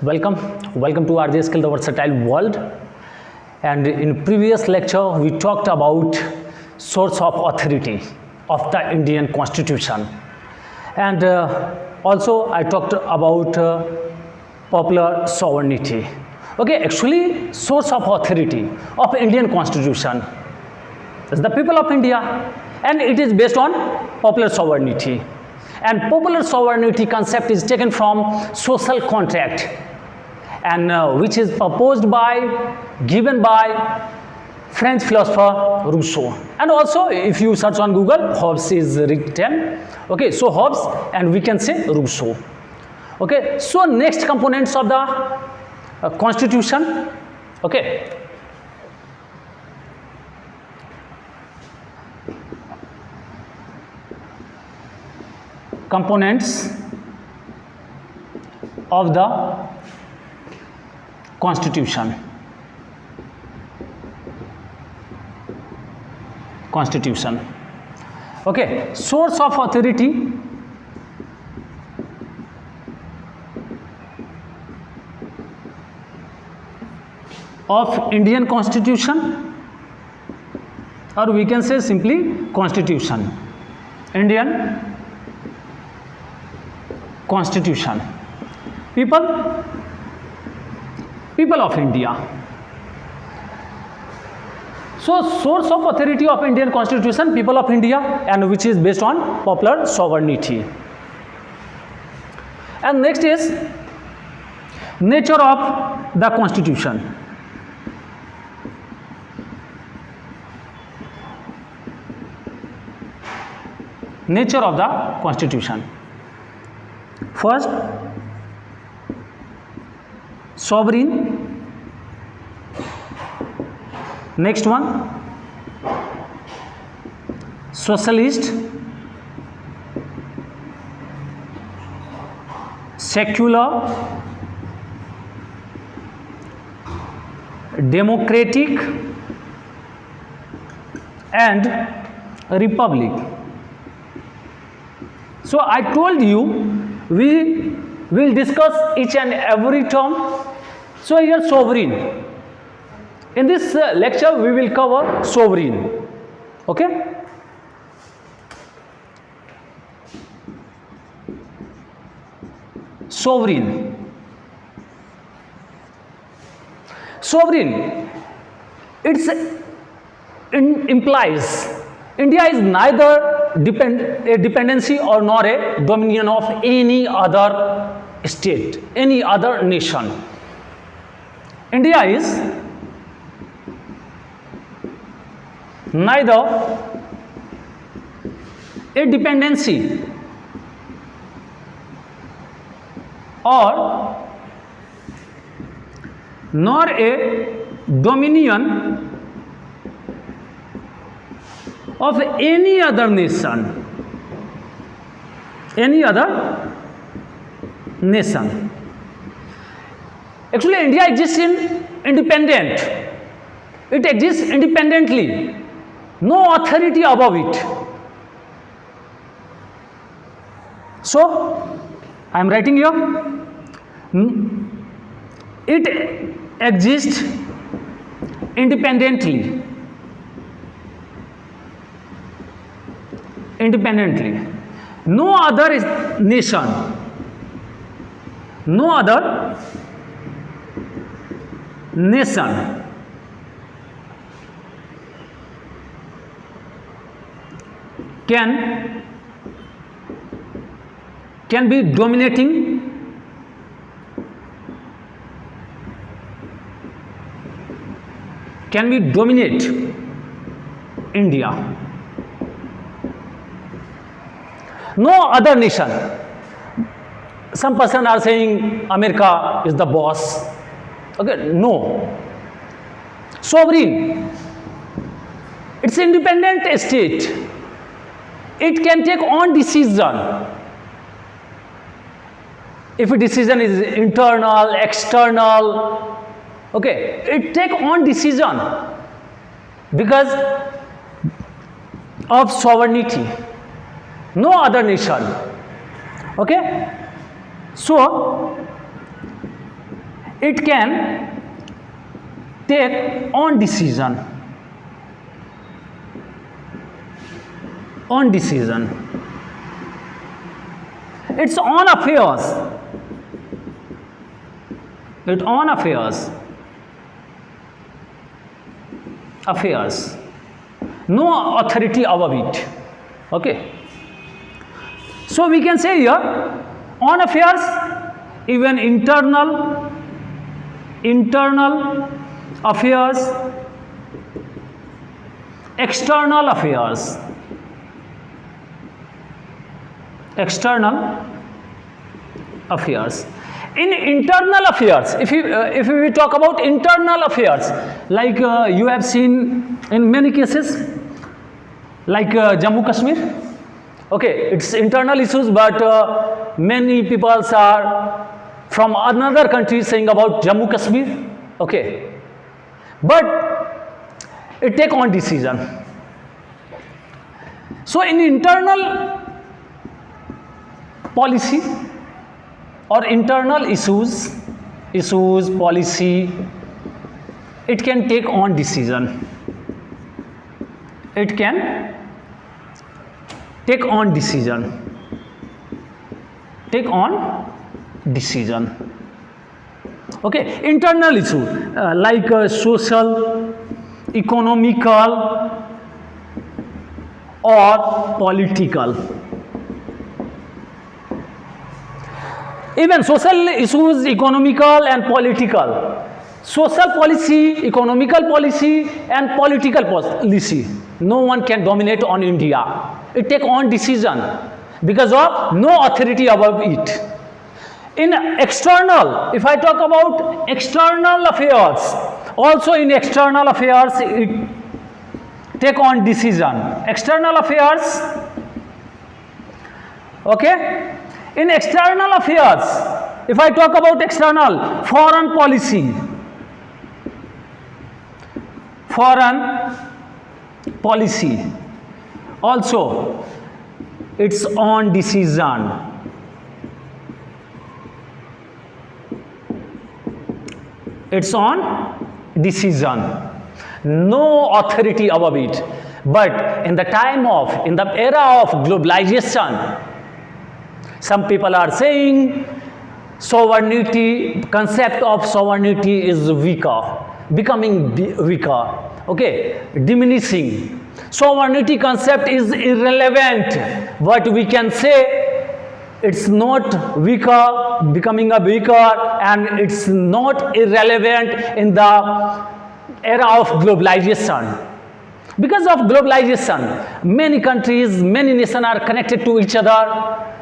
Welcome, welcome to RJ Skill, the versatile world. And in previous lecture, we talked about source of authority of the Indian Constitution, and also I talked about popular sovereignty. Okay, actually, source of authority of Indian Constitution is the people of India, and it is based on popular sovereignty. And popular sovereignty concept is taken from social contract, and which is given by French philosopher Rousseau. And also, if you search on Google, Hobbes is written. Okay, so Hobbes, and we can say Rousseau. Okay, so next components of the Constitution. Okay. Components of the Constitution. Okay, source of authority of Indian Constitution, or we can say simply Constitution. Indian Constitution. People of India. So, source of authority of Indian Constitution, people of India, and which is based on popular sovereignty. And next is nature of the Constitution. Nature of the Constitution. First, sovereign. Next one, socialist, secular, democratic, and republic. So I told you we will discuss each and every term. So here sovereign. In this lecture we will cover sovereign. Okay? Sovereign. Implies India is neither a dependency or nor a dominion of any other state, any other nation. India is neither a dependency or nor a dominion of any other nation. Actually, India exists independent. It exists independently. No authority above it. So, I am writing here. It exists independently. No other nation, can be dominating dominate India. No other nation. Some person are saying America is the boss. Okay, no. Sovereign. It's an independent state. It can take own decision. If a decision is internal, external, okay, it take own decision because of sovereignty. No other nation. Okay, so it can take on decision. On decision. Its own affairs. Its own affairs. Affairs. No authority above it. Okay. So we can say here, on affairs, even internal affairs, external affairs. External affairs. In internal affairs, if we talk about internal affairs, like you have seen in many cases, like Jammu Kashmir, okay, it's internal issues, but many people are from another country saying about Jammu Kashmir, okay, but it take on decision. So in internal policy or internal issues, policy, it can take on decision. It can take on decision. Take on decision. Okay, internal issue like social, economical, or political. Even social issues, economical and political. Social policy, economical policy and political policy. No one can dominate on India. It take on decision because of no authority above it. In external, if I talk about external affairs, also in external affairs, it take on decision. External affairs, okay? In external affairs, if I talk about external, foreign policy, also its own decision. Its own decision. No authority above it. But in the era of globalization, some people are saying sovereignty, concept of sovereignty is weaker, becoming weaker, okay, diminishing. Sovereignty concept is irrelevant. What we can say, it's not weaker, becoming a weaker, and it's not irrelevant in the era of globalization. Because of globalization, many countries, many nations are connected to each other.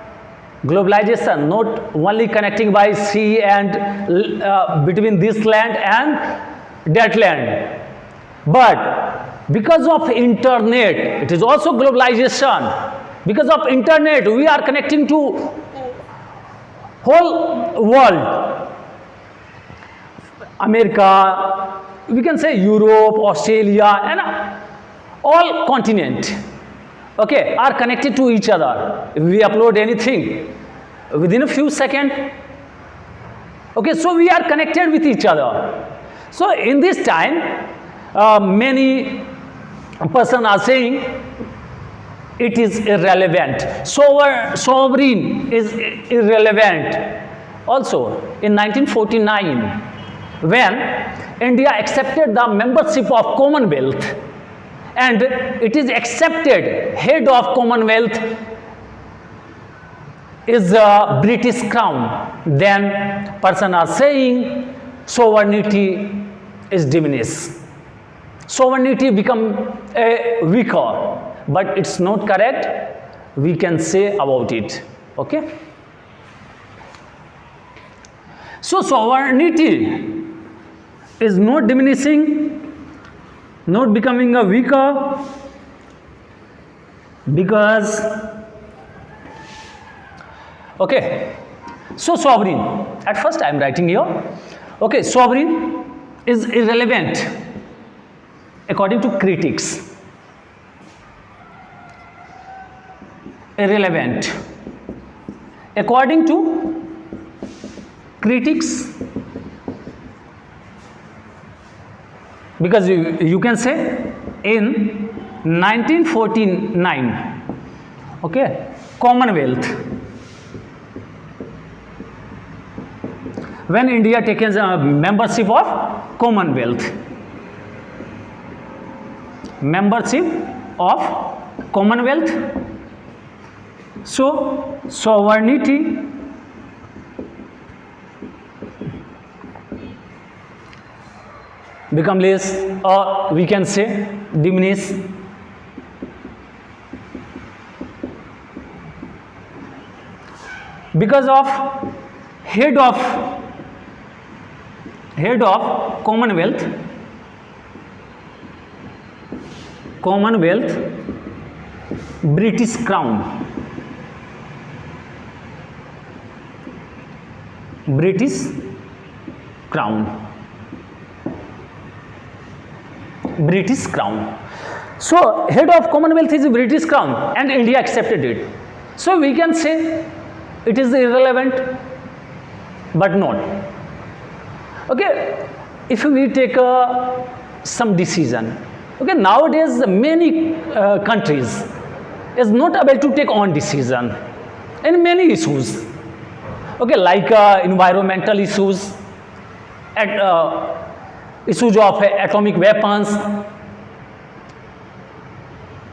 Globalization not only connecting by sea and between this land and that land, but because of internet, it is also globalization. Because of internet, we are connecting to whole world. America, we can say Europe, Australia, and all continent, okay, are connected to each other. If we upload anything within a few seconds, okay, so we are connected with each other. So in this time, many persons are saying it is irrelevant. Sovereign is irrelevant. Also, in 1949, when India accepted the membership of Commonwealth, and it is accepted head of Commonwealth is the British Crown, then persons are saying sovereignty is diminished. Sovereignty become weaker, but it's not correct. We can say about it, okay? So sovereignty is not diminishing, not becoming a weaker, because, okay, so sovereign, at first I am writing here, okay, sovereign is irrelevant according to critics. Irrelevant according to critics, because you can say in 1949, okay, Commonwealth, when India taken membership of Commonwealth, so sovereignty become less, or we can say diminish. Because of head of Commonwealth, British Crown, So head of Commonwealth is British Crown, and India accepted it. So we can say it is irrelevant, but not. Okay, if we take some decision, okay, nowadays many countries is not able to take on decision in many issues, okay, like environmental issues, issues of atomic weapons,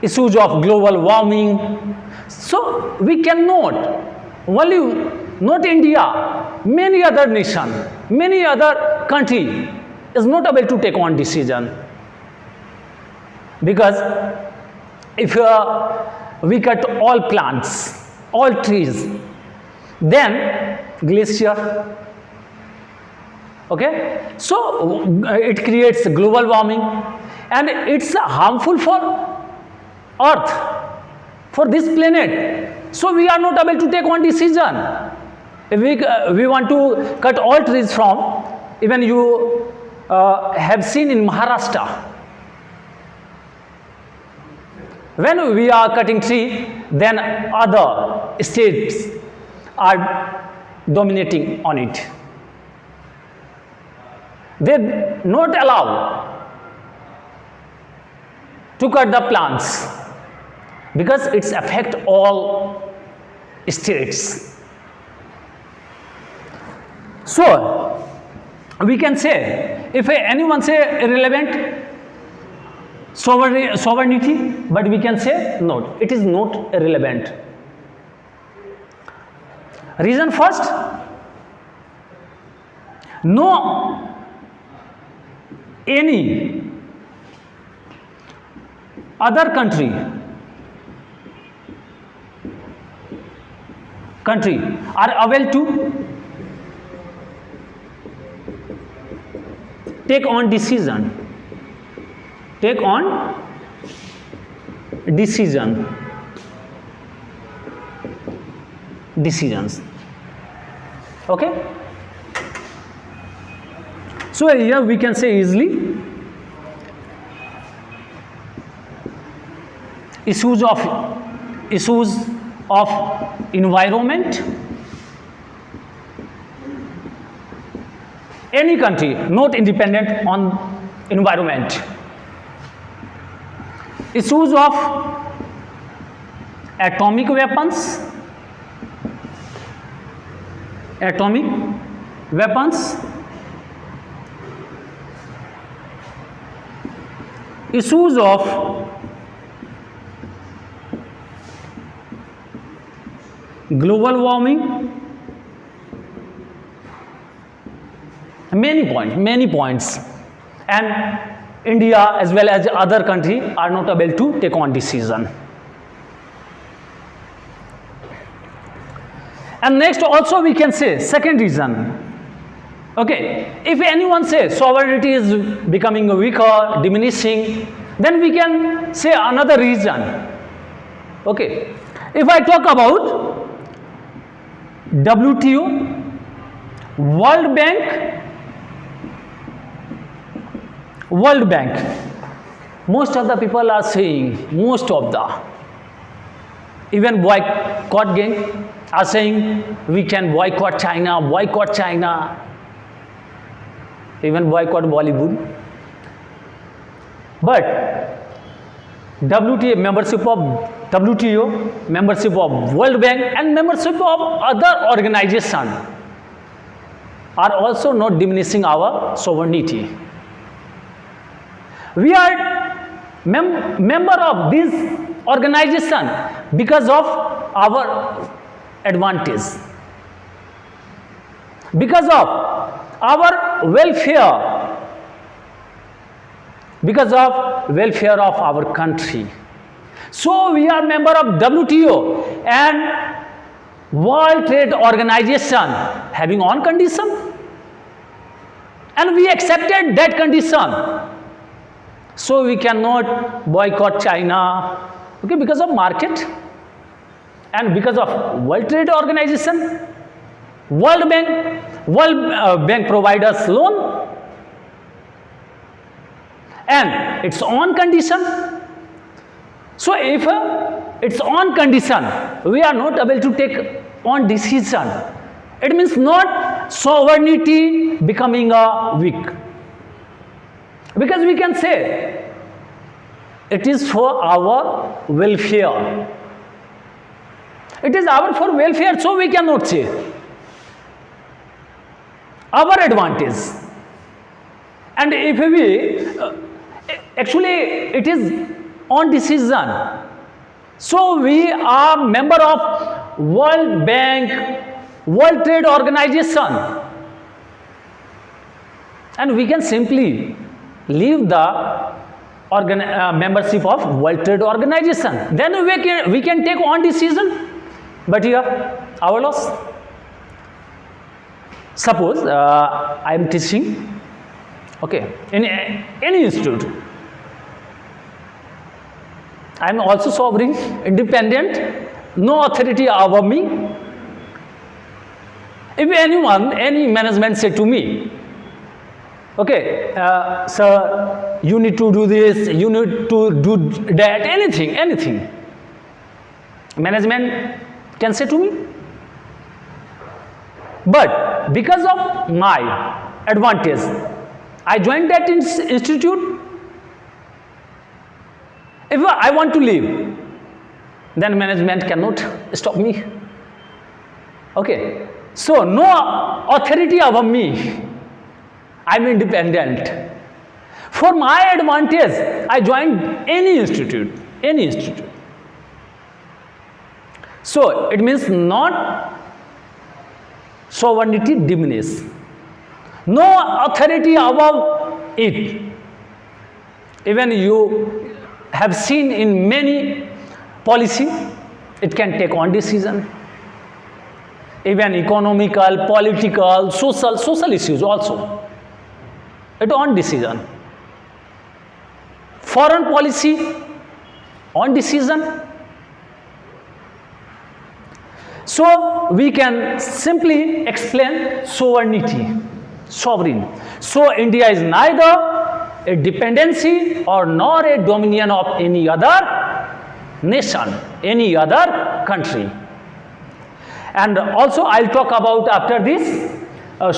issues of global warming. So we cannot, only not India, many other nation, many other country is not able to take on decision, because if we cut all plants, all trees, then glacier, okay, so it creates global warming, and it's harmful for Earth, for this planet. So we are not able to take one decision. If we want to cut all trees from, even you have seen in Maharashtra, when we are cutting tree, then other states are dominating on it. They not allow to cut the plants, because it's affect all states. So we can say, if anyone say irrelevant sovereignty, but we can say no, it is not irrelevant. Reason first, no any other country are able to take on decisions, okay. So here we can say easily, issues of environment, any country not independent on environment, issues of atomic weapons, issues of global warming, many points, and India as well as other country are not able to take on decision. And next also we can say second reason, okay, if anyone says sovereignty is becoming weaker, diminishing, then we can say another reason, okay. If I talk about WTO, World Bank, most of the people are saying, even boycott gang are saying we can boycott China, even boycott Bollywood. But WTA membership of WTO, membership of World Bank and membership of other organizations are also not diminishing our sovereignty. We are member of this organization because of our advantage, because of our welfare, because of welfare of our country. So we are member of WTO and World Trade Organization having on condition, and we accepted that condition. So we cannot boycott China, okay, because of market, and because of World Trade Organization, World Bank provide us loan, and it's on condition. So if it's on condition, we are not able to take on decision. It means not sovereignty becoming a weak. Because we can say it is for our welfare. It is our for welfare, so we cannot say our advantage. And if we actually it is on decision. So we are member of World Bank, World Trade Organization, and we can simply leave the membership of World Trade Organization. Then we can take on decision. But here, our loss. Suppose I am teaching, okay, in any institute. I am also sovereign, independent, no authority over me. If any management say to me, okay, sir, you need to do this, you need to do that, anything. Management can say to me. But because of my advantage, I joined that institute. If I want to leave, then management cannot stop me. Okay, so no authority over me. I am independent. For my advantage, I joined any institute. So it means not sovereignty diminish. No authority above it. Even you have seen in many policy, it can take on decision. Even economical, political, social issues also. It on decision. Foreign policy on decision. So we can simply explain sovereignty, sovereign. So India is neither a dependency or nor a dominion of any other nation, any other country. And also I'll talk about after this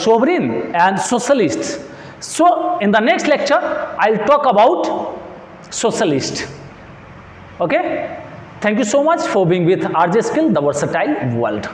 sovereign and socialist. So in the next lecture I'll talk about socialist. Okay? Thank you so much for being with RJ Skill, the versatile world.